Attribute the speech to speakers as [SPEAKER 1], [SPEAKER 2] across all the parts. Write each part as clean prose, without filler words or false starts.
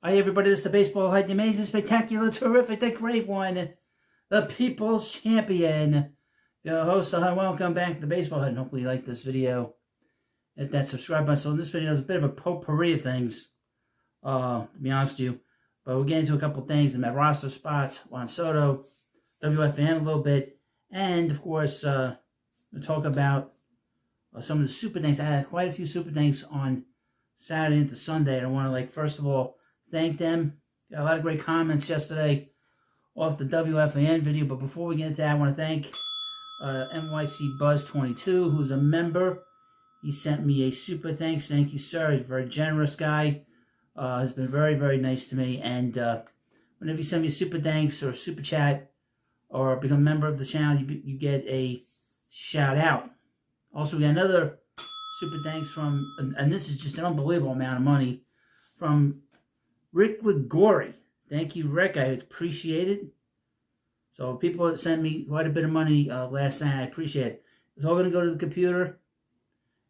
[SPEAKER 1] Hi everybody, this is the Baseball Height, the amazing, spectacular, terrific, the great one, the People's Champion. Your host, welcome back to the Baseball Height, and hopefully you like this video. Hit that subscribe button. So this video is a bit of a potpourri of things, to be honest with you. But we'll get into a couple things in my roster spots, Juan Soto, WFAN a little bit, and of course, we'll talk about some of the super things. I had quite a few super things on Saturday into Sunday, and I want to, first of all, thank them. Got a lot of great comments yesterday off the WFAN video. But before we get into that, I want to thank NYC Buzz 22, who's a member. He sent me a super thanks. Thank you, sir. He's a very generous guy. Has been very, very nice to me. And whenever you send me a super thanks or a super chat or become a member of the channel, you get a shout out. Also, we got another super thanks from, and this is just an unbelievable amount of money, from Rick Ligori. Thank you, Rick. I appreciate it. So people sent me quite a bit of money last night. I appreciate it. It's all going to go to the computer.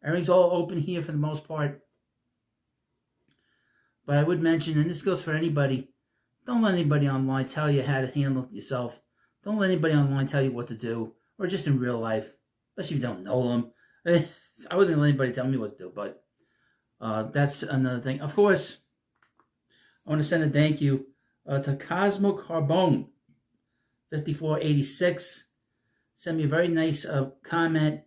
[SPEAKER 1] Everything's all open here for the most part. But I would mention, and this goes for anybody, don't let anybody online tell you how to handle it yourself. Don't let anybody online tell you what to do, or just in real life, especially if you don't know them. I wouldn't let anybody tell me what to do, but that's another thing. Of course, I want to send a thank you to Cosmo Carbone, 5486. Send me a very nice comment.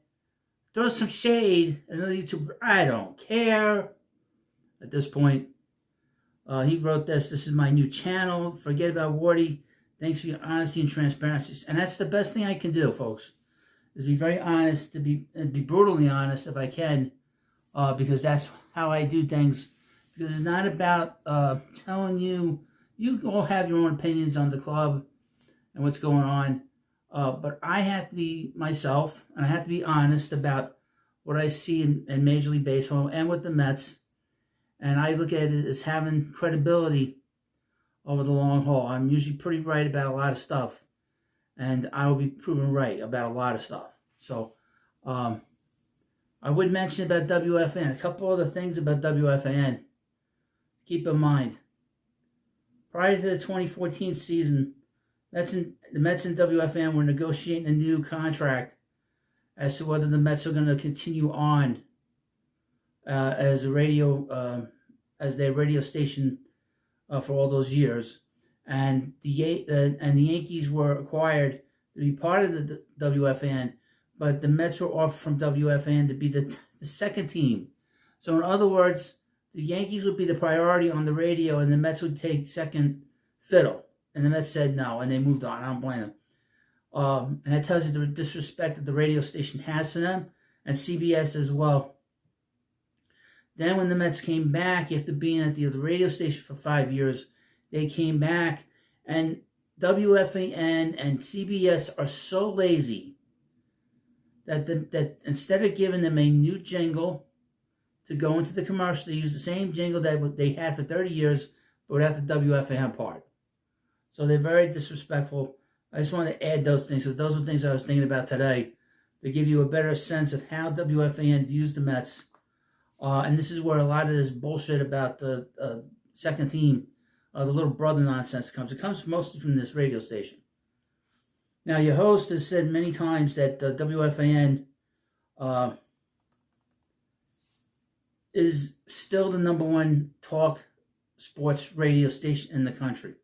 [SPEAKER 1] Throw some shade. Another YouTuber. I don't care. At this point, he wrote this. This is my new channel. Forget about Wardy. Thanks for your honesty and transparency. And that's the best thing I can do, folks, is be very honest, to be brutally honest if I can, because that's how I do things. Because it's not about telling you, you all have your own opinions on the club and what's going on. But I have to be myself, and I have to be honest about what I see in Major League Baseball and with the Mets. And I look at it as having credibility over the long haul. I'm usually pretty right about a lot of stuff, and I will be proven right about a lot of stuff. So I would mention about WFAN, a couple other things about WFAN. Keep in mind, prior to the 2014 season, the Mets and WFAN were negotiating a new contract as to whether the Mets are going to continue on as their radio station for all those years, and the Yankees were acquired to be part of the WFAN, but the Mets were offered from WFAN to be the second team. So in other words, the Yankees would be the priority on the radio, and the Mets would take second fiddle. And the Mets said no, and they moved on. I don't blame them. And that tells you the disrespect that the radio station has for them, and CBS as well. Then when the Mets came back, after being at the radio station for 5 years, they came back, and WFAN and CBS are so lazy that instead of giving them a new jingle to go into the commercial, they use the same jingle that they had for 30 years, but without the WFAN part. So they're very disrespectful. I just want to add those things, because those are things I was thinking about today, to give you a better sense of how WFAN views the Mets. And this is where a lot of this bullshit about the second team, the little brother nonsense comes. It comes mostly from this radio station. Now, your host has said many times that WFAN is still the #1 talk sports radio station in the country.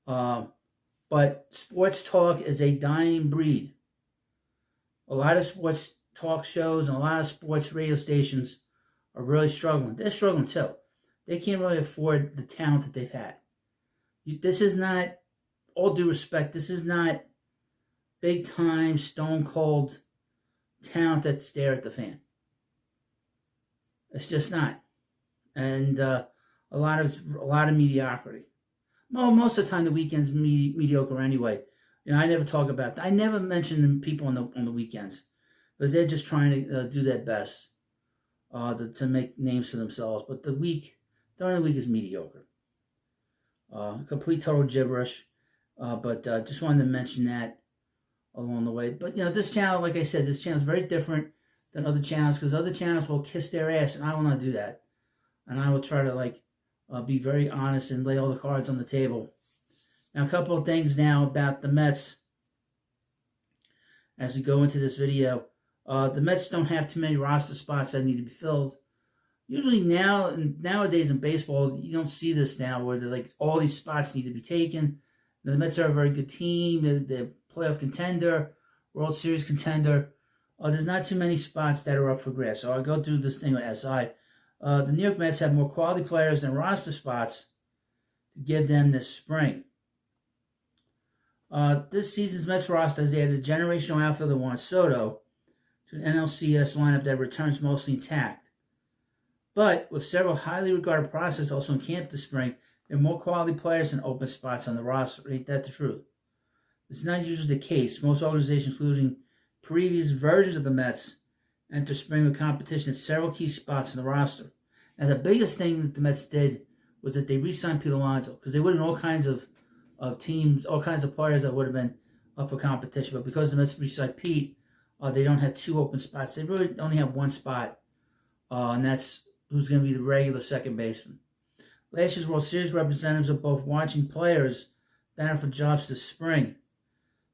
[SPEAKER 1] But sports talk is a dying breed. A lot of sports talk shows and a lot of sports radio stations are really struggling. They're struggling too. They can't really afford the talent that they've had. This is not, all due respect, this is not big time, stone cold talent that's there at the fan. It's just not. And a lot of mediocrity. Well, most of the time the weekends mediocre anyway. I never talk about that. I never mention people on the weekends, because they're just trying to do their best to make names for themselves. But during the week is mediocre. Complete total gibberish. But just wanted to mention that along the way. But this channel, like I said, this channel is very different than other channels, because other channels will kiss their ass, and I will not do that. And I will try to be very honest and lay all the cards on the table. Now, a couple of things now about the Mets as we go into this video. The Mets don't have too many roster spots that need to be filled. Usually nowadays in baseball, you don't see this now where there's like all these spots need to be taken. The Mets are a very good team. They're playoff contender, World Series contender. There's not too many spots that are up for grabs. So I'll go through this thing with SI. The New York Mets have more quality players than roster spots to give them this spring. This season's Mets roster has added a generational outfielder Juan Soto to an NLCS lineup that returns mostly intact. But with several highly regarded prospects also in camp this spring, there are more quality players than open spots on the roster. Ain't that the truth? This is not usually the case. Most organizations, including previous versions of the Mets, enter spring with competition at several key spots on the roster. Now, the biggest thing that the Mets did was that they re-signed Pete Alonso, because they would have been all kinds of teams, all kinds of players that would have been up for competition. But because the Mets re-signed Pete, they don't have two open spots. They really only have one spot, and that's who's going to be the regular second baseman. Last year's World Series representatives are both watching players battle for jobs this spring.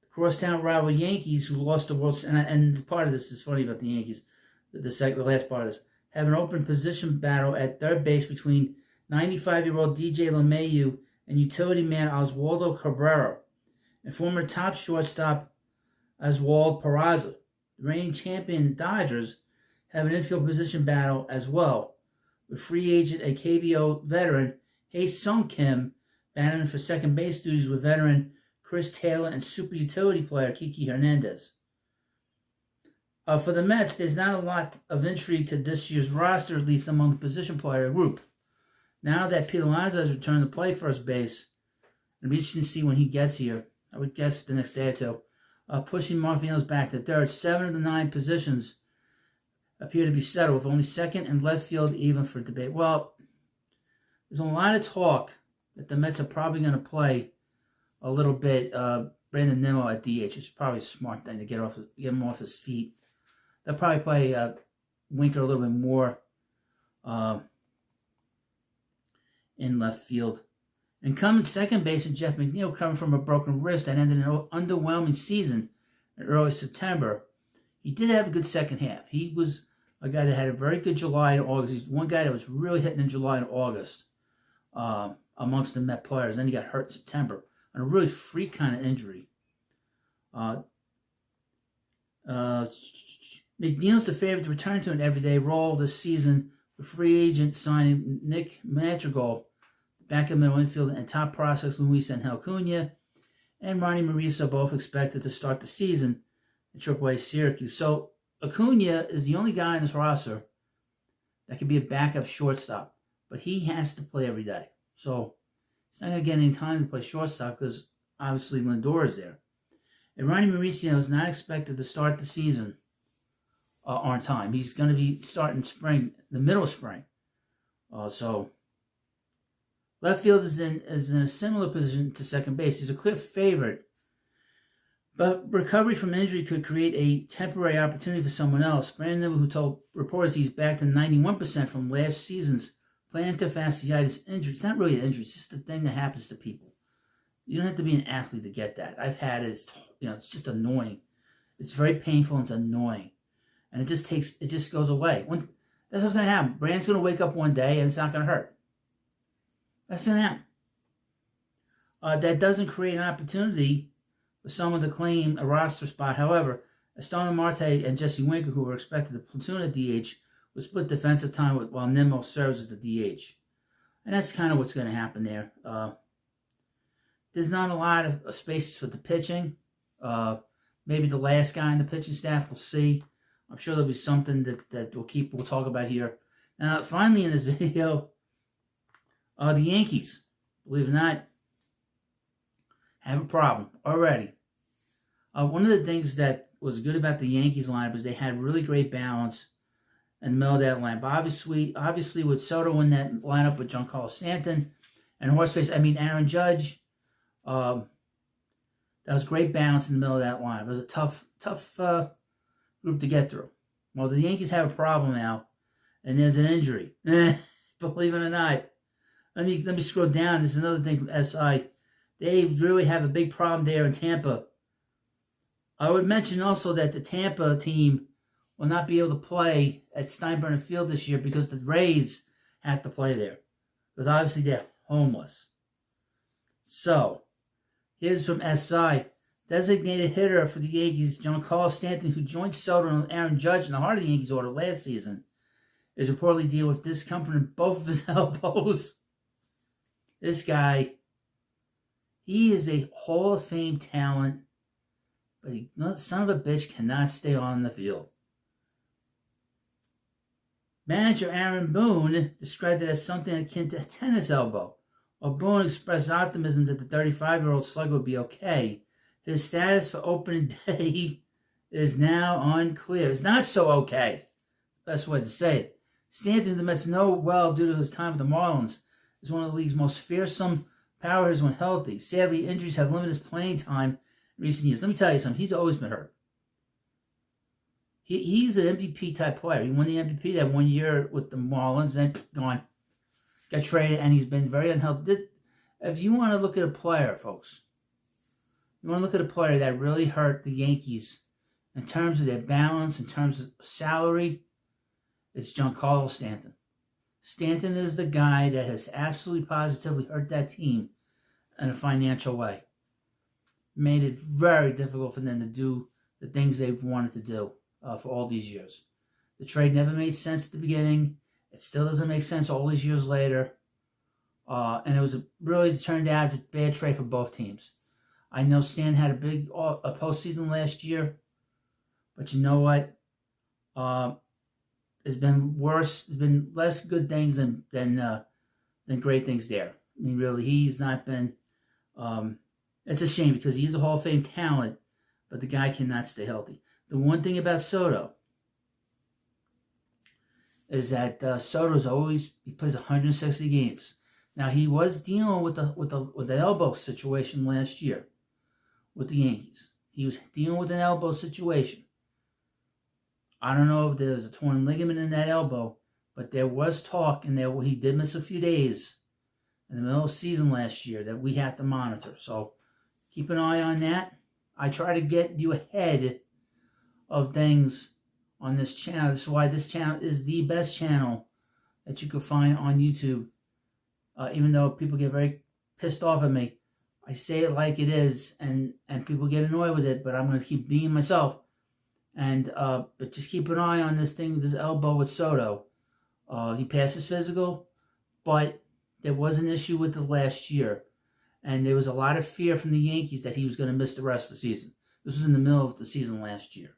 [SPEAKER 1] The crosstown rival Yankees, who lost the World Series, and part of this is funny about the Yankees, the last part of this, have an open position battle at third base between 95-year-old DJ LeMahieu and utility man Oswaldo Cabrera, and former top shortstop Oswald Peraza. The reigning champion Dodgers have an infield position battle as well, with free agent and KBO veteran Hae-Sung Kim battling for second base duties with veteran Chris Taylor and super utility player Kiki Hernandez. For the Mets, there's not a lot of intrigue to this year's roster, at least among the position player group. Now that Pete Alonso has returned to play first base, it'll be interesting to see when he gets here. I would guess the next day or two. Pushing Mark Vientos back to third, 7 of the 9 positions appear to be settled, with only second and left field even for debate. Well, there's a lot of talk that the Mets are probably going to play a little bit Brandon Nimmo at DH. It's probably a smart thing to get him off his feet. They'll probably play Winker a little bit more in left field. Incumbent second baseman Jeff McNeil, coming from a broken wrist that ended an underwhelming season in early September, he did have a good second half. He was a guy that had a very good July and August. He's one guy that was really hitting in July and August amongst the Met players. Then he got hurt in September on a really freak kind of injury. McNeil's the favorite to return to an everyday role this season, with free agent signing Nick Madrigal, back in middle infield, and top prospects Luis Angel Acuna and Ronnie Mauricio both expected to start the season in AAA Syracuse. So Acuna is the only guy in this roster that could be a backup shortstop, but he has to play every day. So he's not going to get any time to play shortstop because obviously Lindor is there. And Ronnie Mauricio is not expected to start the season on time. He's going to be starting spring, the middle of spring. So left field is in a similar position to second base. He's a clear favorite, but recovery from injury could create a temporary opportunity for someone else. Brandon Nimmo, who told reporters he's back to 91% from last season's plantar fasciitis injury. It's not really an injury; it's just a thing that happens to people. You don't have to be an athlete to get that. I've had it. It's just annoying. It's very painful and it's annoying, and it just goes away. That's what's going to happen. Brandon's going to wake up one day and it's not going to hurt. That's going to happen. That doesn't create an opportunity for someone to claim a roster spot. However, Aston Marte and Jesse Winker, who were expected to platoon at DH, will split defensive time while Nimmo serves as the DH. And that's kind of what's going to happen there. There's not a lot of spaces for the pitching. Maybe the last guy in the pitching staff, we'll see. I'm sure there'll be something that we'll talk about here. Now, finally in this video, the Yankees, believe it or not, have a problem already. One of the things that was good about the Yankees lineup is they had really great balance in the middle of that lineup. Obviously with Soto in that lineup with Giancarlo Stanton and Aaron Judge, that was great balance in the middle of that lineup. It was a tough group to get through. Well, the Yankees have a problem now, and there's an injury. Believe it or not, let me scroll down. There's another thing from SI. They really have a big problem there in Tampa. I would mention also that the Tampa team will not be able to play at Steinbrenner Field this year because the Rays have to play there. Because obviously they're homeless. So, here's from SI. Designated hitter for the Yankees, Giancarlo Stanton, who joined Soto and Aaron Judge in the heart of the Yankees order last season, is reportedly dealing with discomfort in both of his elbows. This guy, he is a Hall of Fame talent, but he, son of a bitch, cannot stay on the field. Manager Aaron Boone described it as something akin to a tennis elbow. While Boone expressed optimism that the 35-year-old slugger would be okay, his status for opening day is now unclear. It's not so okay. Best way to say it. Stanton, the Mets know well due to his time with the Marlins, is one of the league's most fearsome power hitters when healthy. Sadly, injuries have limited his playing time in recent years. Let me tell you something. He's always been hurt. He's an MVP type player. He won the MVP that 1 year with the Marlins, then gone, got traded, and he's been very unhealthy. If you want to look at a player, folks, you want to look at a player that really hurt the Yankees in terms of their balance, in terms of salary, it's Giancarlo Stanton. Stanton is the guy that has absolutely positively hurt that team in a financial way. Made it very difficult for them to do the things they've wanted to do for all these years. The trade never made sense at the beginning. It still doesn't make sense all these years later. And it was really turned out as a bad trade for both teams. I know Stan had a big postseason last year, but you know what? It's been worse. There's been less good things than great things there. I mean, really, he's not been. It's a shame because he's a Hall of Fame talent, but the guy cannot stay healthy. The one thing about Soto is that Soto's he plays 160 games. Now he was dealing with the elbow situation last year with the Yankees. He was dealing with an elbow situation. I don't know if there was a torn ligament in that elbow, but there was talk in there where he did miss a few days in the middle of the season last year that we have to monitor. So keep an eye on that. I try to get you ahead of things on this channel. This is why this channel is the best channel that you can find on YouTube. Even though people get very pissed off at me, I say it like it is, and people get annoyed with it, but I'm going to keep being myself. And but just keep an eye on this thing, this elbow with Soto. He passed his physical, but there was an issue with it last year. And there was a lot of fear from the Yankees that he was going to miss the rest of the season. This was in the middle of the season last year.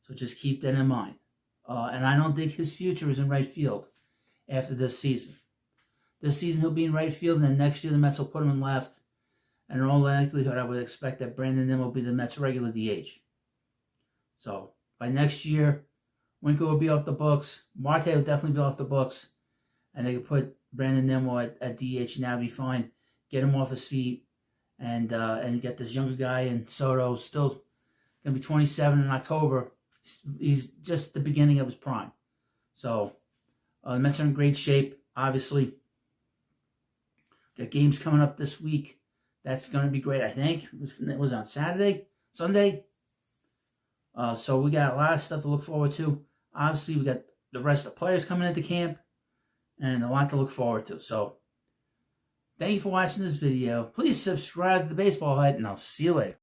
[SPEAKER 1] So just keep that in mind. And I don't think his future is in right field after this season. This season he'll be in right field, and then next year the Mets will put him in left. And in all likelihood, I would expect that Brandon Nimmo will be the Mets' regular DH. So by next year, Winker will be off the books. Marte will definitely be off the books. And they could put Brandon Nimmo at DH, and that would be fine. Get him off his feet and get this younger guy. And Soto still going to be 27 in October. He's just the beginning of his prime. So the Mets are in great shape, obviously. Got games coming up this week. That's going to be great, I think. It was on Sunday. So we got a lot of stuff to look forward to. Obviously, we got the rest of the players coming into camp. And a lot to look forward to. So, thank you for watching this video. Please subscribe to the Baseball Hut, and I'll see you later.